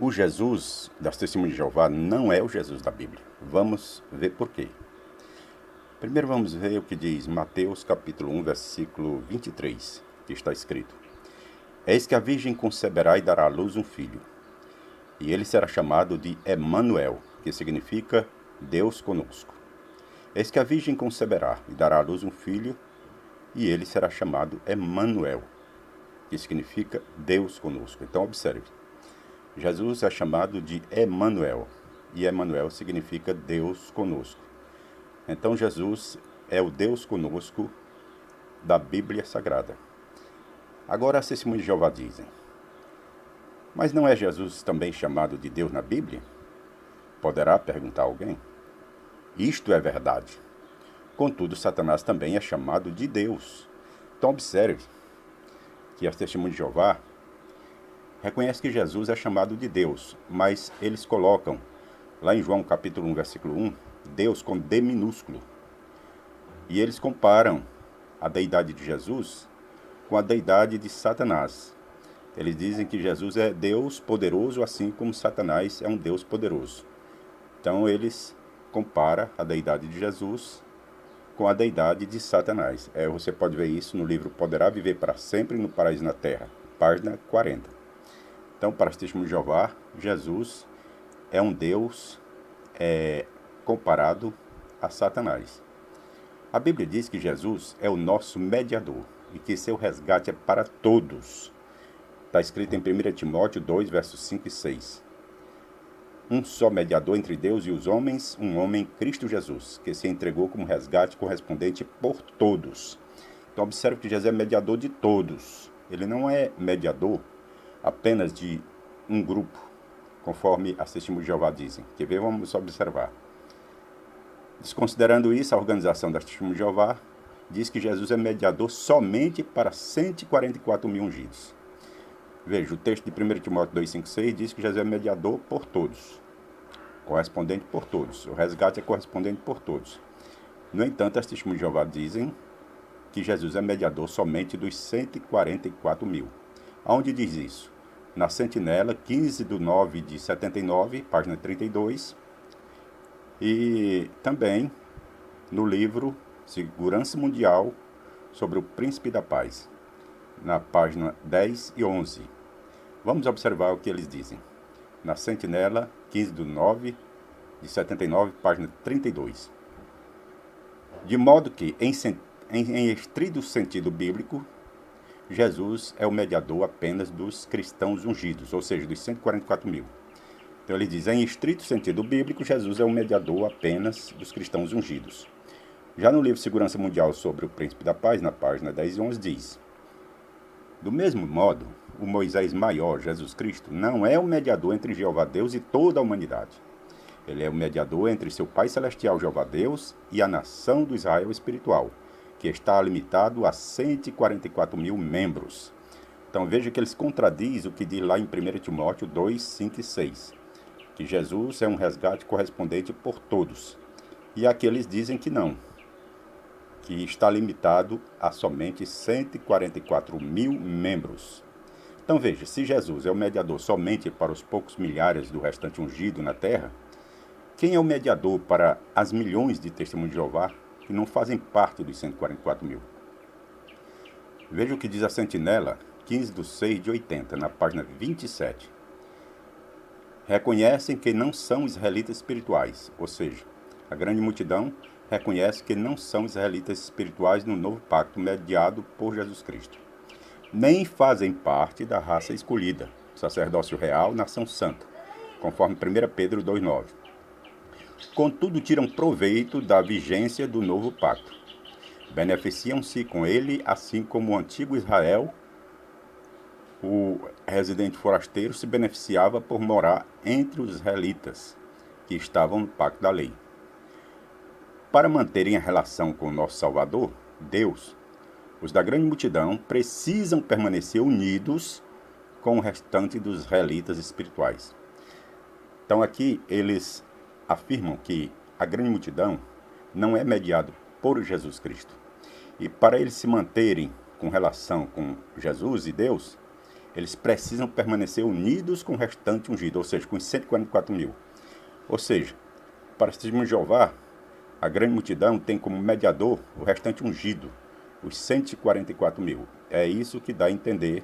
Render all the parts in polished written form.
O Jesus das Testemunhas de Jeová não é o Jesus da Bíblia. Vamos ver por quê. Primeiro vamos ver o que diz Mateus capítulo 1, versículo 23, que está escrito: Eis que a virgem conceberá e dará à luz um filho, e ele será chamado de Emanuel, que significa Deus conosco. Eis que a virgem conceberá e dará à luz um filho, e ele será chamado Emanuel, que significa Deus conosco. Então observe, Jesus é chamado de Emanuel, e Emanuel significa Deus conosco. Então Jesus é o Deus conosco da Bíblia Sagrada. Agora as Testemunhas de Jeová dizem: mas não é Jesus também chamado de Deus na Bíblia? Poderá perguntar alguém. Isto é verdade. Contudo, Satanás também é chamado de Deus. Então observe que as Testemunhas de Jeová reconhecem que Jesus é chamado de Deus, mas eles colocam lá em João capítulo 1, versículo 1, Deus com D minúsculo. E eles comparam a deidade de Jesus com a deidade de Satanás. Eles dizem que Jesus é Deus poderoso, assim como Satanás é um Deus poderoso. Então eles comparam a deidade de Jesus com a deidade de Satanás. Você pode ver isso no livro Poderá Viver para Sempre no Paraíso na Terra, página 40. Então, para os Testemunhos de Jeová, Jesus é um Deus comparado a Satanás. A Bíblia diz que Jesus é o nosso mediador e que seu resgate é para todos. Está escrito em 1 Timóteo 2, versos 5 e 6. Um só mediador entre Deus e os homens, um homem, Cristo Jesus, que se entregou como resgate correspondente por todos. Então observe que Jesus é mediador de todos. Ele não é mediador apenas de um grupo, conforme as Testemunhas de Jeová dizem. Quer ver? Vamos observar. Desconsiderando isso, a organização das Testemunhas de Jeová diz que Jesus é mediador somente para 144 mil ungidos. Veja, o texto de 1 Timóteo 2, 5, 6 diz que Jesus é mediador por todos, correspondente por todos. O resgate é correspondente por todos. No entanto, as Testemunhas de Jeová dizem que Jesus é mediador somente dos 144 mil. Aonde diz isso? Na Sentinela, 15/9 de 79, página 32, e também no livro Segurança Mundial sobre o Príncipe da Paz, na página 10 e 11. Vamos observar o que eles dizem. Na Sentinela, 15/9 de 79, página 32. De modo que, em estrito sentido bíblico, Jesus é o mediador apenas dos cristãos ungidos, ou seja, dos 144 mil. Então ele diz, em estrito sentido bíblico, Jesus é o mediador apenas dos cristãos ungidos. Já no livro Segurança Mundial sobre o Príncipe da Paz, na página 10 e 11, diz: do mesmo modo, o Moisés maior, Jesus Cristo, não é o mediador entre Jeová Deus e toda a humanidade. Ele é o mediador entre seu Pai Celestial, Jeová Deus, e a nação do Israel espiritual, que está limitado a 144 mil membros. Então veja que eles contradizem o que diz lá em 1 Timóteo 2, 5 e 6, que Jesus é um resgate correspondente por todos. E aqui eles dizem que não, que está limitado a somente 144 mil membros. Então veja, se Jesus é o mediador somente para os poucos milhares do restante ungido na terra, quem é o mediador para as milhões de testemunhos de Jeová que não fazem parte dos 144 mil? Veja o que diz a Sentinela, 15/6 de 80, na página 27. Reconhecem que não são israelitas espirituais, ou seja, a grande multidão reconhece que não são israelitas espirituais no novo pacto mediado por Jesus Cristo. Nem fazem parte da raça escolhida, sacerdócio real, nação santa, conforme 1 Pedro 2,9. Contudo, tiram proveito da vigência do novo pacto. Beneficiam-se com ele, assim como o antigo Israel, o residente forasteiro, se beneficiava por morar entre os israelitas, que estavam no pacto da lei. Para manterem a relação com o nosso Salvador, Deus, os da grande multidão precisam permanecer unidos com o restante dos israelitas espirituais. Então aqui eles afirmam que a grande multidão não é mediado por Jesus Cristo. E para eles se manterem com relação com Jesus e Deus, eles precisam permanecer unidos com o restante ungido, ou seja, com os 144 mil. Ou seja, para o testemunho de Jeová, a grande multidão tem como mediador o restante ungido, os 144 mil. É isso que dá a entender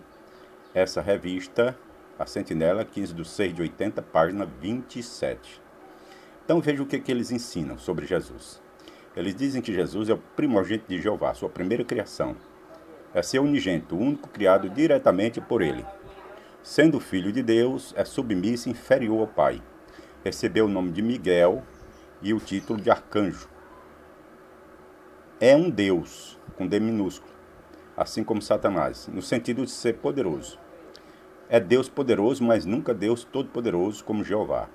essa revista, a Sentinela, 15/6/80, página 27. Então veja o que eles ensinam sobre Jesus. Eles dizem que Jesus é o primogênito de Jeová, sua primeira criação. É seu unigênito, o único criado diretamente por ele. Sendo filho de Deus, é submisso e inferior ao Pai. Recebeu o nome de Miguel e o título de arcanjo. É um Deus, com D minúsculo, assim como Satanás, no sentido de ser poderoso. É Deus poderoso, mas nunca Deus todo-poderoso como Jeová.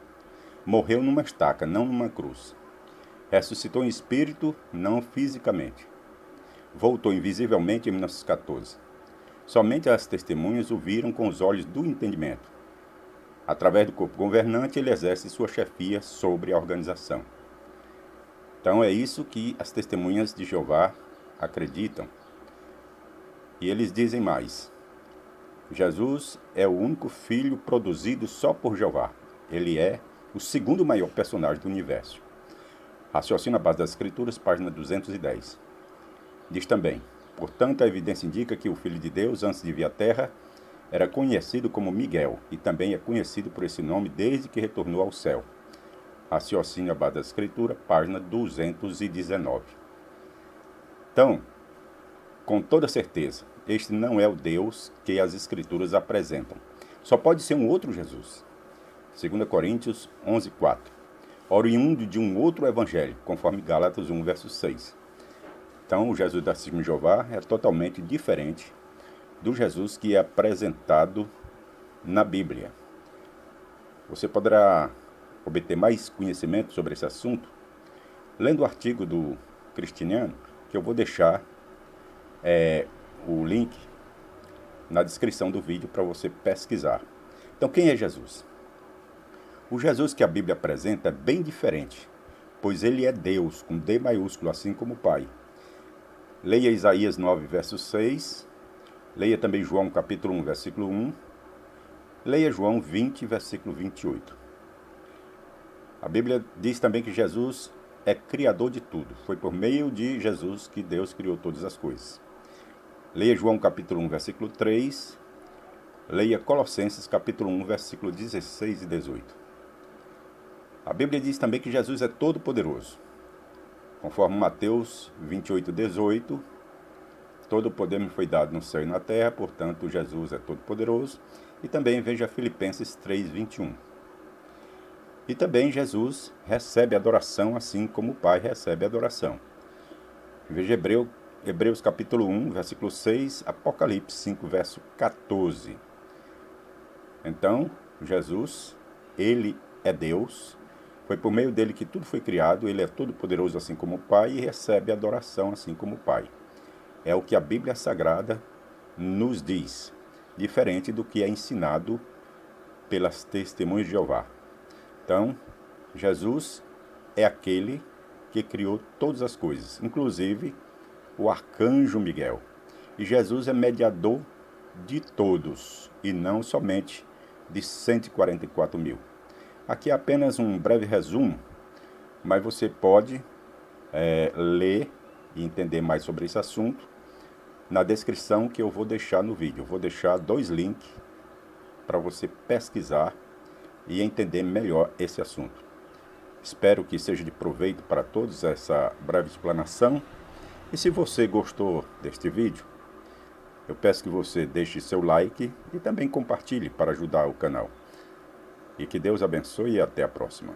Morreu numa estaca, não numa cruz. Ressuscitou em espírito, não fisicamente. Voltou invisivelmente em 1914. Somente as testemunhas o viram com os olhos do entendimento. Através do corpo governante, ele exerce sua chefia sobre a organização. Então é isso que as testemunhas de Jeová acreditam. E eles dizem mais. Jesus é o único filho produzido só por Jeová. Ele é o segundo maior personagem do universo. Raciocínio à base das Escrituras, página 210. Diz também, portanto, a evidência indica que o Filho de Deus, antes de vir à Terra, era conhecido como Miguel, e também é conhecido por esse nome desde que retornou ao céu. Raciocínio à base da Escritura, página 219. Então, com toda certeza, este não é o Deus que as Escrituras apresentam. Só pode ser um outro Jesus. 2 Coríntios 11:4. Oriundo de um outro evangelho, conforme Gálatas 1, verso 6. Então, o Jesus da Testemunha de Jeová é totalmente diferente do Jesus que é apresentado na Bíblia. Você poderá obter mais conhecimento sobre esse assunto lendo o artigo do Cristiniano, que eu vou deixar o link na descrição do vídeo para você pesquisar. Então, quem é Jesus? O Jesus que a Bíblia apresenta é bem diferente, pois ele é Deus, com D maiúsculo, assim como o Pai. Leia Isaías 9, verso 6. Leia também João capítulo 1, versículo 1. Leia João 20, versículo 28. A Bíblia diz também que Jesus é criador de tudo. Foi por meio de Jesus que Deus criou todas as coisas. Leia João capítulo 1, versículo 3. Leia Colossenses capítulo 1, versículo 16 e 18. A Bíblia diz também que Jesus é todo-poderoso. Conforme Mateus 28, 18, todo o poder me foi dado no céu e na terra, portanto Jesus é todo-poderoso. E também veja Filipenses 3, 21. E também Jesus recebe adoração assim como o Pai recebe adoração. Veja Hebreus capítulo 1, versículo 6, Apocalipse 5, verso 14. Então, Jesus, ele é Deus. Foi por meio dele que tudo foi criado, ele é todo poderoso assim como o Pai e recebe adoração assim como o Pai. É o que a Bíblia Sagrada nos diz, diferente do que é ensinado pelas testemunhas de Jeová. Então, Jesus é aquele que criou todas as coisas, inclusive o arcanjo Miguel. E Jesus é mediador de todos, e não somente de 144 mil. Aqui é apenas um breve resumo, mas você pode ler e entender mais sobre esse assunto na descrição que eu vou deixar no vídeo. Eu vou deixar 2 links para você pesquisar e entender melhor esse assunto. Espero que seja de proveito para todos essa breve explanação. E se você gostou deste vídeo, eu peço que você deixe seu like e também compartilhe para ajudar o canal. E que Deus abençoe e até a próxima.